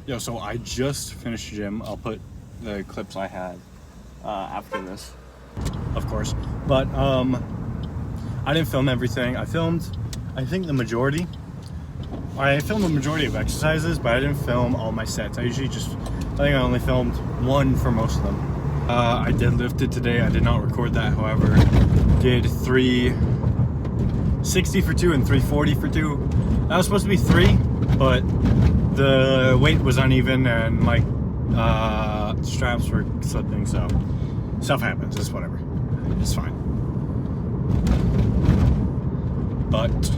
Yo, so I just finished gym. I'll put the clips I had after this, of course. But I didn't film everything. I filmed, I think, the majority. I filmed the majority of exercises, but I didn't film all my sets. I think I only filmed one for most of them. I deadlifted today. I did not record that, however. Did 360 for 2 and 340 for 2. That was supposed to be 3, but the weight was uneven and my straps were slipping, so stuff happens. It's whatever. It's fine. But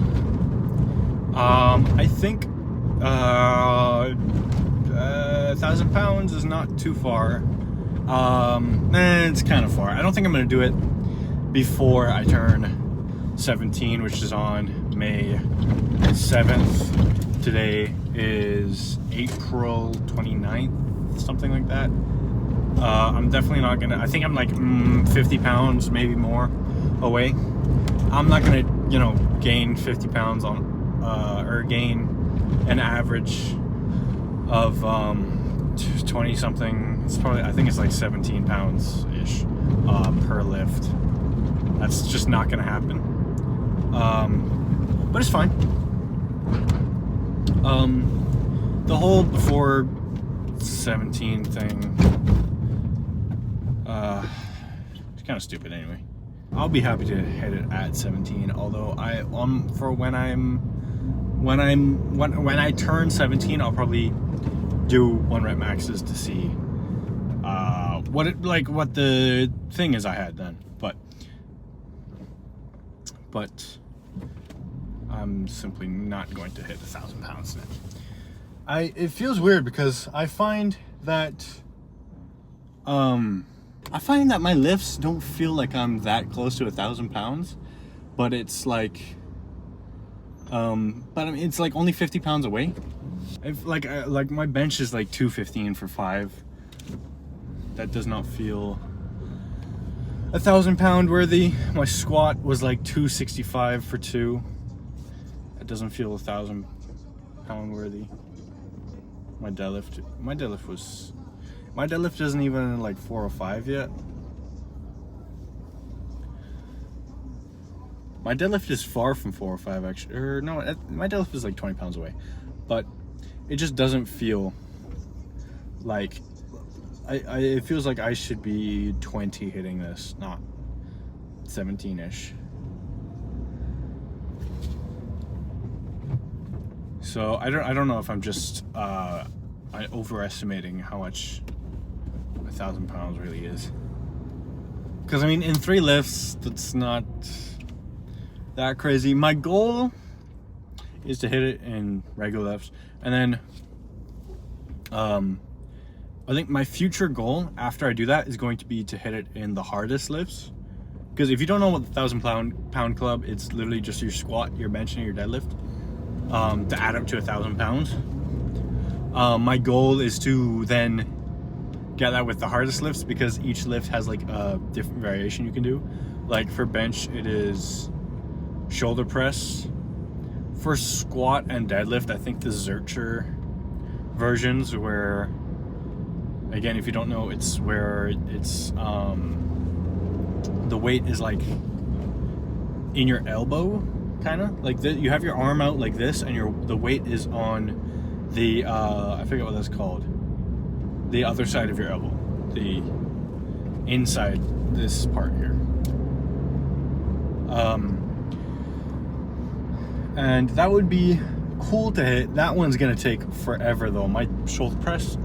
I think 1,000 pounds is not too far. It's kind of far. I don't think I'm gonna do it before I turn 17, which is on May 7th. Today is April 29th, something like that. I'm definitely not gonna, I think I'm like 50 pounds, maybe more away. I'm not gonna, gain 50 pounds on, or gain an average of 20 something. It's probably, I think it's like 17 pounds ish per lift. That's just not gonna happen. But it's fine. The whole before 17 thing, it's kind of stupid anyway. I'll be happy to hit it at 17, although when I turn 17, I'll probably do 1 rep maxes to see what the thing is I had then, but I'm simply not going to hit 1,000 pounds now. It feels weird because I find that my lifts don't feel like I'm that close to 1,000 pounds, but it's like, it's like only 50 pounds away. Like my bench is like 215 for 5. That does not feel 1,000 pound worthy. My squat was like 265 for 2. That doesn't feel 1,000 pound worthy. My deadlift isn't even like 405 yet. My deadlift is far from 405 actually, or no, my deadlift is like 20 pounds away, but it just doesn't feel like, it feels like I should be 20 hitting this, not 17-ish. So I don't know if I'm just overestimating how much 1,000 pounds really is. Because I mean, in 3 lifts, that's not that crazy. My goal is to hit it in regular lifts, and then I think my future goal after I do that is going to be to hit it in the hardest lifts. Because if you don't know what the 1,000 pound club, it's literally just your squat, your bench, and your deadlift to add up to 1,000 pounds. My goal is to then get that with the hardest lifts, because each lift has like a different variation you can do. Like for bench, it is shoulder press. For squat and deadlift, I think the Zercher versions, where, again, if you don't know, it's where it's the weight is like in your elbow, kind of like you have your arm out like this, and the weight is on the I forget what that's called, the other side of your elbow, the inside this part here. And that would be cool to hit. That one's gonna take forever though. My shoulder press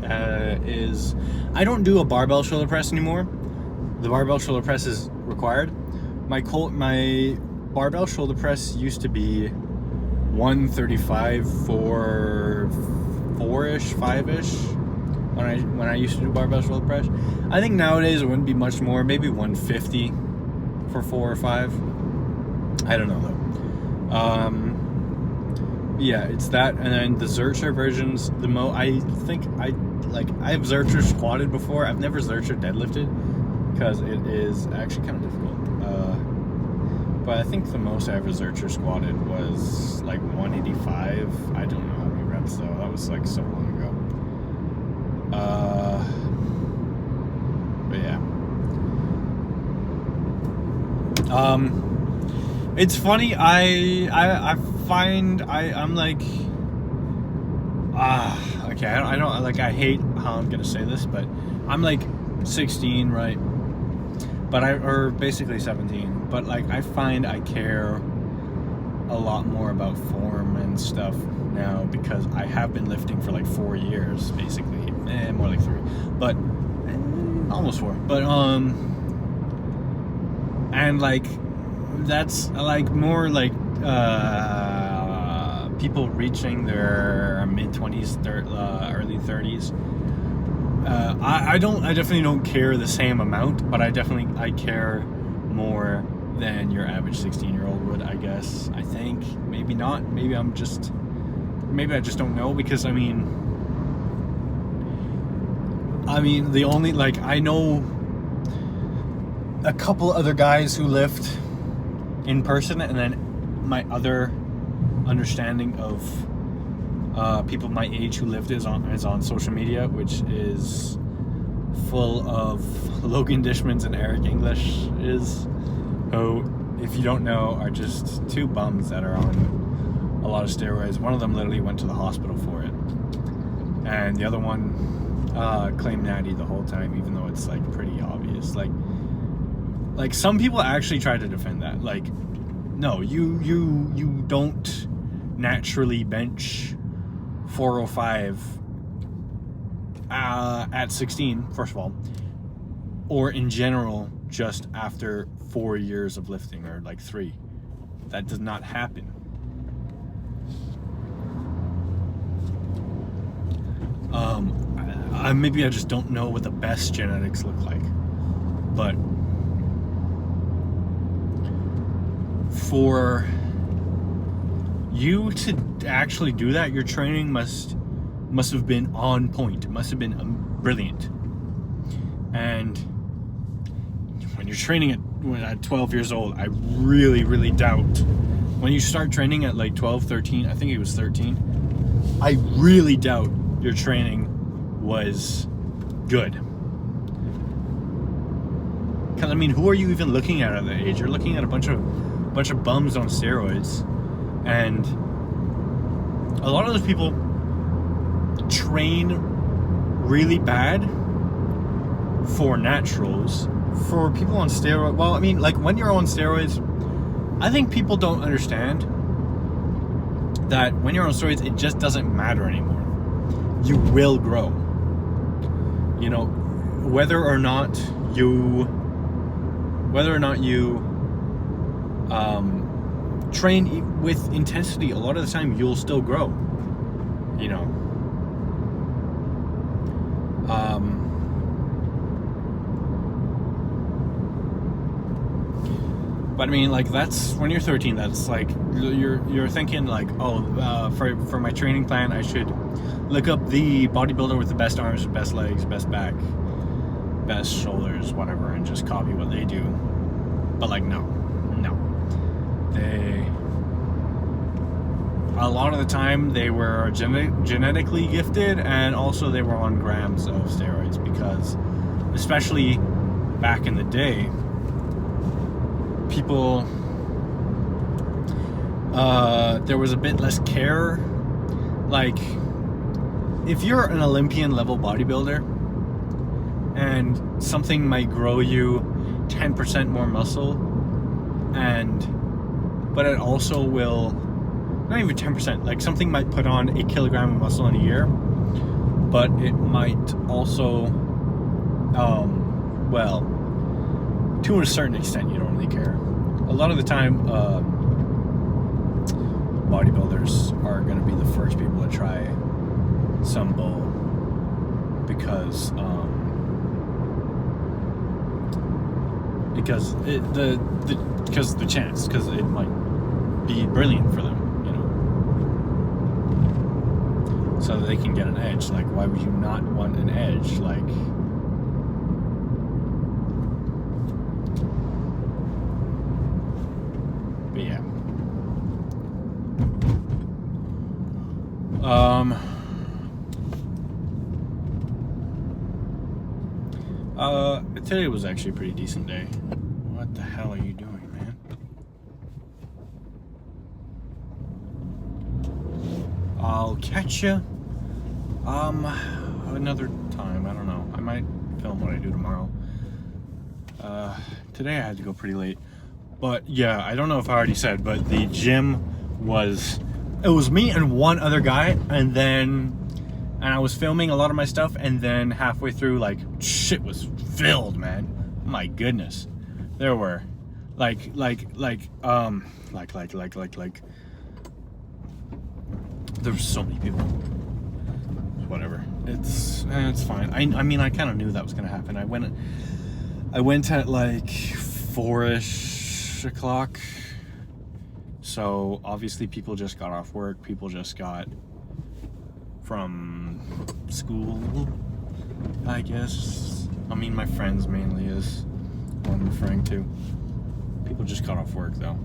is, I don't do a barbell shoulder press anymore. The barbell shoulder press is required. My barbell shoulder press used to be 135 for 4-ish, 5-ish when I used to do barbell shoulder press. I think nowadays it wouldn't be much more, maybe 150 for 4 or 5. I don't know though. Yeah, it's that, and then the Zercher versions, I think I have Zercher squatted before. I've never Zercher deadlifted because it is actually kind of difficult. But I think the most I ever Zercher squatted was like 185. I don't know how many reps though. That was like so long ago. It's funny. I find I'm like, okay. I don't like. I hate how I'm gonna say this, but I'm like 16, right? But or basically 17. But like, I find I care a lot more about form and stuff now because I have been lifting for like 4 years, basically. More like 3, but almost 4. But and like, that's like more like people reaching their mid-20s, early 30s. I definitely don't care the same amount, but I care more than your average 16-year-old would, I guess. I think maybe not. Maybe I just don't know, because I mean the only, like, I know a couple other guys who lift in person, and then my other understanding of people my age who lift is on social media, which is full of Logan Dishmans and Eric English, who, if you don't know, are just 2 bums that are on a lot of steroids. One of them literally went to the hospital for it, and the other one claimed natty the whole time, even though it's like pretty obvious. Like some people actually try to defend that. Like, no, you don't naturally bench 405 at 16, first of all, or in general just after 4 years of lifting, or like 3. That does not happen. Maybe I just don't know what the best genetics look like, but for you to actually do that, your training must have been on point. It must have been brilliant. And when you're training at 12 years old, I really doubt. When you start training at like 12, 13, I think it was 13, I really doubt your training was good. Because I mean, who are you even looking at that age? You're looking at a bunch of bums on steroids, and a lot of those people train really bad for naturals. For people on steroids, well, I mean, like, when you're on steroids, I think people don't understand that when you're on steroids, it just doesn't matter anymore. You will grow. You know, whether or not you train with intensity, a lot of the time you'll still grow. You know. But I mean, like, that's when you're 13. That's like you're thinking like, for my training plan, I should look up the bodybuilder with the best arms, best legs, best back, best shoulders, whatever, and just copy what they do. But like, no, a lot of the time they were genetically gifted, and also they were on grams of steroids, because especially back in the day, people, there was a bit less care. Like, if you're an Olympian level bodybuilder and something might grow you 10% more muscle, but it also will, not even 10%, like something might put on 1 kilogram of muscle in a year, but it might also, well, to a certain extent, you don't really care. A lot of the time, bodybuilders are going to be the first people to try some bull, because the chance, because it might be brilliant for them, you know, so that they can get an edge. Like, why would you not want an edge? Like, but yeah. Today was actually a pretty decent day. What the hell are you doing, man? catch you another time. I don't know. I might film what I do tomorrow. Today I had to go pretty late. But yeah, I don't know if I already said, but the gym was me and one other guy, and I was filming a lot of my stuff, and then halfway through, like, shit was filled, man. My goodness. There were like there were so many people. Whatever. It's fine. I mean, I kind of knew that was gonna happen. I went at like 4-ish o'clock. So obviously people just got off work. People just got from school, I guess. I mean, my friends mainly is what I'm referring to. People just got off work though,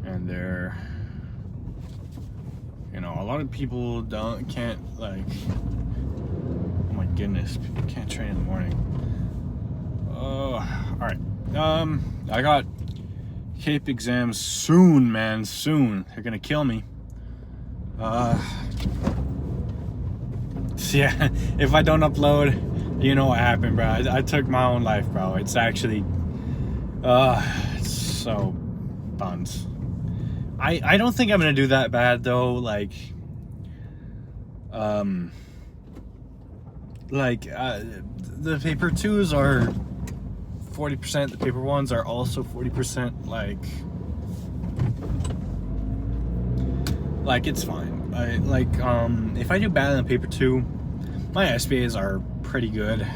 and they're, you know, a lot of people can't like, oh my goodness, people can't train in the morning. Oh, all right. I got CAPE exams soon, man, soon. They're gonna kill me. Yeah, if I don't upload, you know what happened, bro. I took my own life, bro. It's actually, it's so buns. I don't think I'm gonna do that bad though. Like the paper 2s are 40%. The paper 1s are also 40%. Like it's fine. If I do bad in the paper 2, my SBAs are pretty good.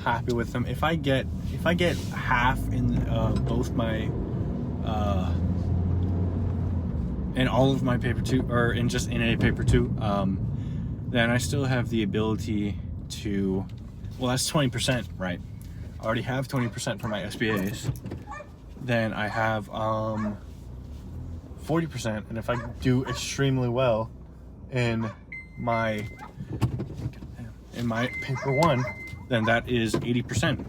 Happy with them. If I get half in both my in all of my paper 2, or in just in a paper 2, then I still have the ability to, well, that's 20%, right? I already have 20% for my SBAs. Then I have 40%, and if I do extremely well in my paper 1, then that is 80%.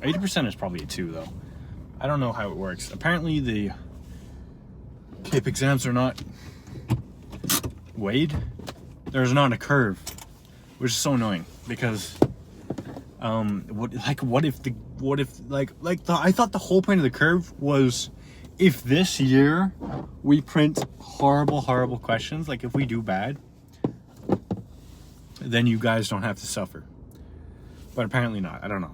80% is probably a 2 though. I don't know how it works. Apparently the CAPE exams are not weighed. There's not a curve, which is so annoying because I thought the whole point of the curve was, if this year we print horrible questions, like if we do bad, then you guys don't have to suffer. But apparently not. I don't know.